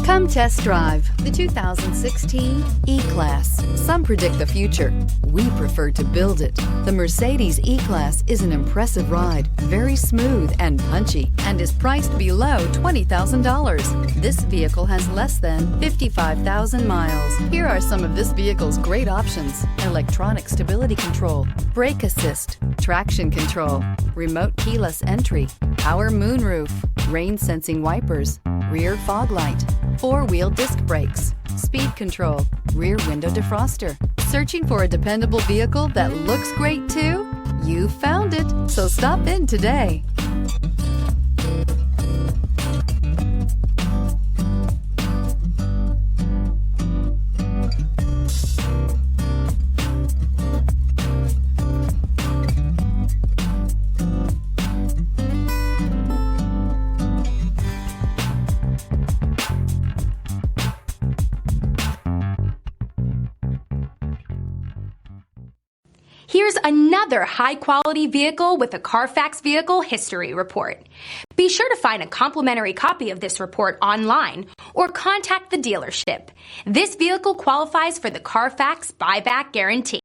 Come test drive the 2016 E-Class. Some predict the future. We prefer to build it. The Mercedes E-Class is an impressive ride, very smooth and punchy, and is priced below $20,000. This vehicle has less than 55,000 miles. Here are some of this vehicle's great options: electronic stability control, brake assist, traction control, remote keyless entry, power moonroof, rain sensing wipers, rear fog light, four-wheel disc brakes, speed control, rear window defroster. Searching for a dependable vehicle that looks great too? You found it, so stop in today. Here's another high-quality vehicle with a CARFAX Vehicle History Report. Be sure to find a complimentary copy of this report online or contact the dealership. This vehicle qualifies for the CARFAX Buyback Guarantee.